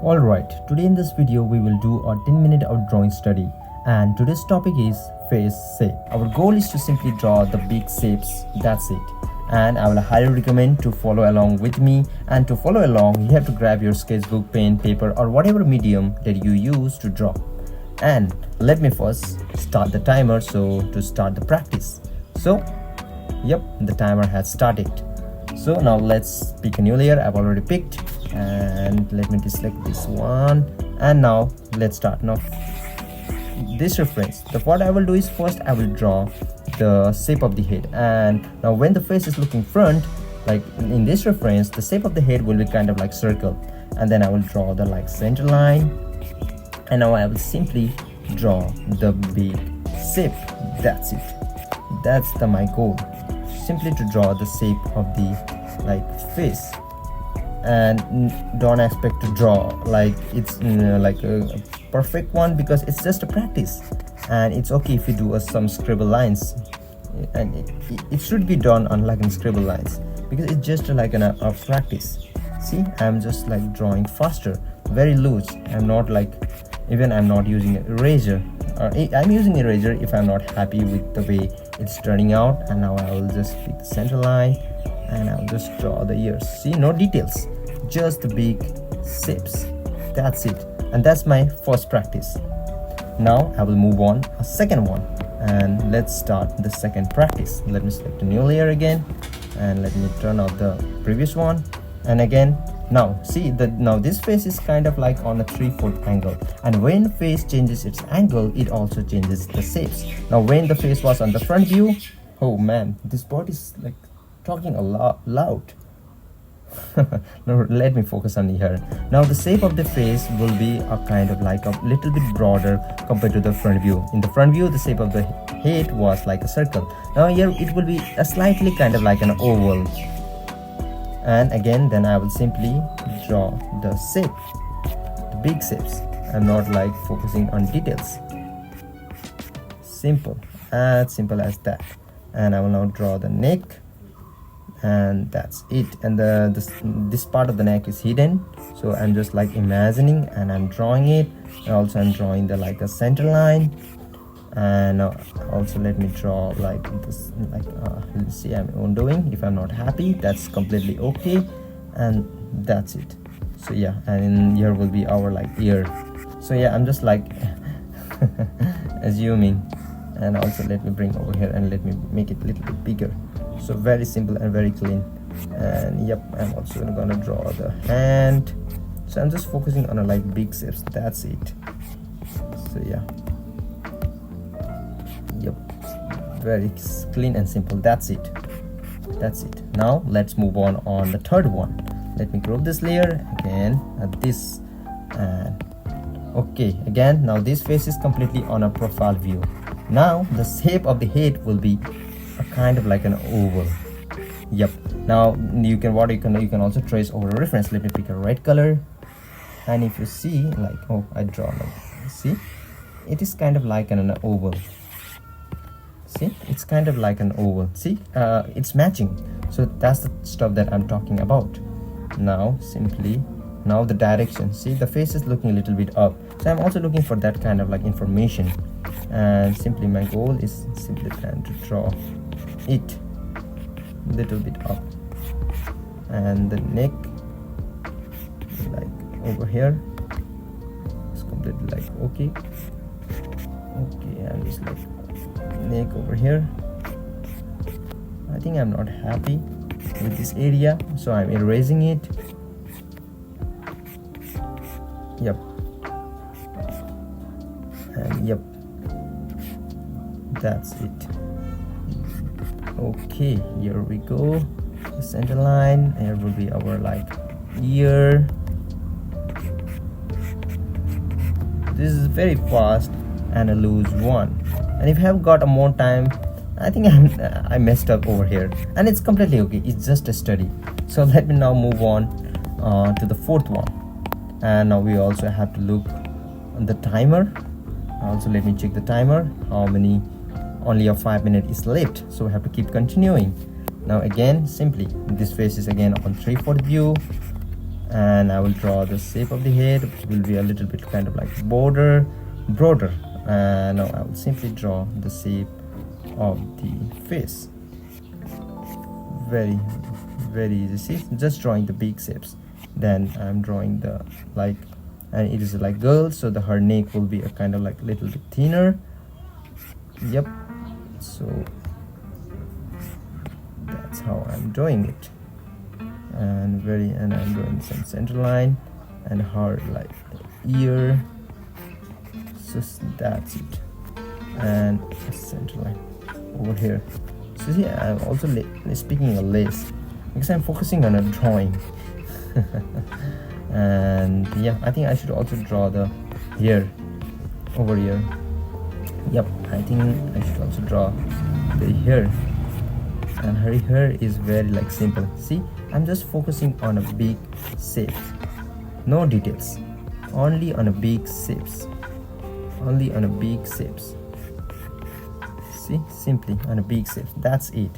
Alright, today in this video we will do a 10-minute outdrawing study, and today's topic is face shape. Our goal is to simply draw the big shapes, that's it. And I will highly recommend to follow along with me, and to follow along you have to grab your sketchbook, pen, paper or whatever medium that you use to draw. And let me first start the timer to start the practice. Yep, the timer has started. So now let's pick a new layer. I've already picked, and let me deselect this one, and now let's start. Now this reference, what I will do is first I will draw the shape of the head, and now when the face is looking front, like in this reference, the shape of the head will be kind of like circle, and then I will draw the like center line, and now I will simply draw the big shape. That's it. That's my goal, simply to draw the shape of the like face. And don't expect to draw like it's like a perfect one, because it's just a practice, and it's okay if you do some scribble lines, and it should be done on like in scribble lines, because it's just like a practice. See, I'm just like drawing faster, very loose. I'm not like, even I'm not using an eraser, or I'm using eraser if I'm not happy with the way it's turning out. And now I will just pick the center line, and I'll just draw the ears. See, no details, just the big shapes. That's it, and that's my first practice. Now I will move on a second one, and let's start the second practice. Let me select a new layer again, and let me turn off the previous one. And again, now see that now this face is kind of like on a 3/4 angle, and when face changes its angle, it also changes the shapes. Now when the face was on the front view, oh man, this body is like talking a lot loud. Now let me focus on here. Now the shape of the face will be a kind of like a little bit broader compared to the front view. In the front view, the shape of the head was like a circle. Now here it will be a slightly kind of like an oval. And again, then I will simply draw the shape, the big shapes. I'm not like focusing on details. Simple, as simple as that. And I will now draw the neck, and that's it. And this part of the neck is hidden, so I'm just like imagining, and I'm drawing it. And also I'm drawing the like a center line, and also let me draw like this, like let's see, I'm undoing. If I'm not happy, that's completely okay, and that's it. So yeah, and here will be our like ear. So yeah, I'm just like assuming. And also let me bring over here, and let me make it a little bit bigger. So very simple and very clean. And yep, I'm also gonna draw the hand. So I'm just focusing on a like big shapes. That's it. So yeah, yep, very clean and simple. That's it. Now let's move on the third one. Let me group this layer again at this, and okay, again, now this face is completely on a profile view. Now the shape of the head will be a kind of like an oval. Yep. Now you can also trace over a reference. Let me pick a red color, and if you see, like, oh, I draw like, see, it is kind of like an oval. See, it's kind of like an oval. See, it's matching. So that's the stuff that I'm talking about. Now simply, now the direction, see, the face is looking a little bit up, so I'm also looking for that kind of like information. And simply my goal is simply trying to draw it a little bit up, and the neck like over here is completely like okay, I'm just like neck over here. I think I'm not happy with this area, so I'm erasing it. Yep, and yep, that's it. Okay, here we go. The center line, here will be our like ear. This is very fast and a loose one, and if you have got a more time, I think I messed up over here, and it's completely okay. It's just a study. So let me now move on to the fourth one. And now we also have to look on the timer. Also let me check the timer, how many, only a 5 minute is left, so we have to keep continuing. Now again, simply this face is again on 3/4 view, and I will draw the shape of the head, which will be a little bit kind of like broader, and now I will simply draw the shape of the face. Very easy. See, just drawing the big shapes. Then I'm drawing the like, and it is like girl, so her neck will be a kind of like little bit thinner. Yep, so that's how I'm doing it. And I'm drawing some center line and her like ear, so that's it. And a center line over here. So see, I'm also speaking a lace because I'm focusing on a drawing. And yeah, I think I should also draw the hair over here. Yep, I think I should also draw the hair, and her hair is very like simple. See, I'm just focusing on a big shape, no details, only on a big shapes, see, simply on a big shape. That's it.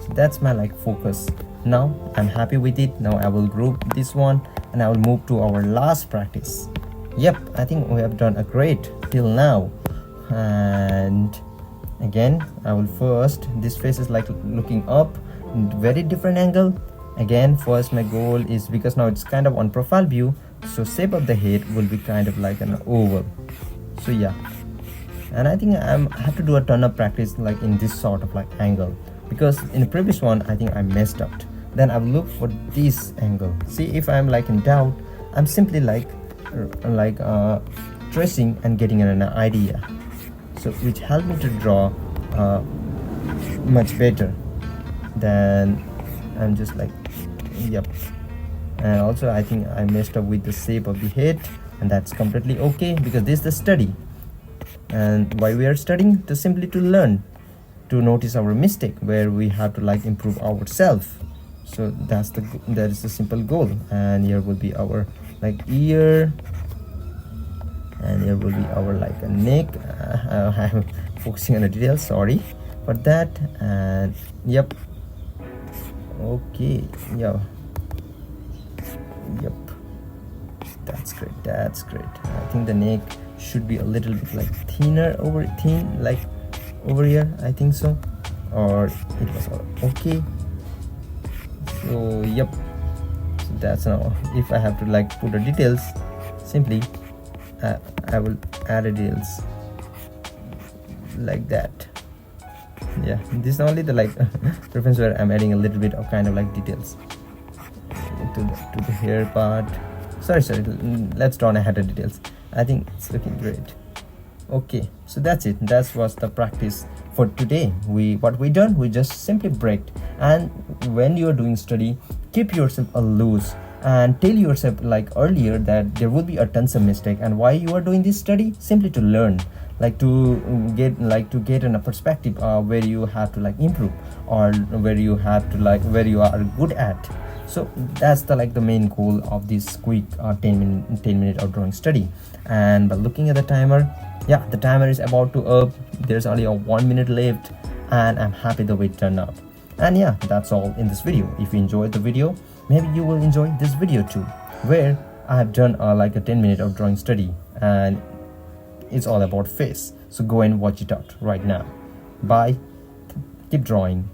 So that's my like focus. Now I'm happy with it. Now I will group this one and I will move to our last practice. Yep, I think we have done a great till now. And again, I will first, this face is like looking up in very different angle. Again, first my goal is, because now it's kind of on profile view, so shape of the head will be kind of like an oval. So yeah, and I think I have to do a ton of practice like in this sort of like angle, because in the previous one I think I messed up. Then I will look for this angle. See, if I'm like in doubt, I'm simply like tracing and getting an idea, so which helped me to draw much better than I'm just like, yep. And also I think I messed up with the shape of the head, and that's completely okay, because this is the study. And why we are studying? To simply to learn, to notice our mistake, where we have to like improve ourselves. So that is the simple goal. And here will be our like ear, and here will be our like a neck. I'm focusing on the details, sorry for that. And yep, okay, yeah, yep, that's great. I think the neck should be a little bit like thinner like over here, I think so, or it was all okay. So yep, so that's now, if I have to like put the details, simply I will add the details like that. Yeah, this is only the like reference where I'm adding a little bit of kind of like details to the hair part. Sorry, let's draw ahead of details. I think it's looking great. Okay, so that's it. That was the practice for today. What we done, we just simply breaked. And when you're doing study, keep yourself loose and tell yourself like earlier that there will be a tons of mistake, and why you are doing this study, simply to learn, like to get in a perspective where you have to like improve, or where you have to like where you are good at. So that's the like the main goal of this quick 10 minute outdrawing study. And by looking at the timer, yeah, the timer is about to up. There's only a 1 minute left, and I'm happy the way it turned out. And yeah, that's all in this video. If you enjoyed the video, maybe you will enjoy this video too, where I have done like a 10 minute outdrawing study, and it's all about face. So go and watch it out right now. Bye, keep drawing.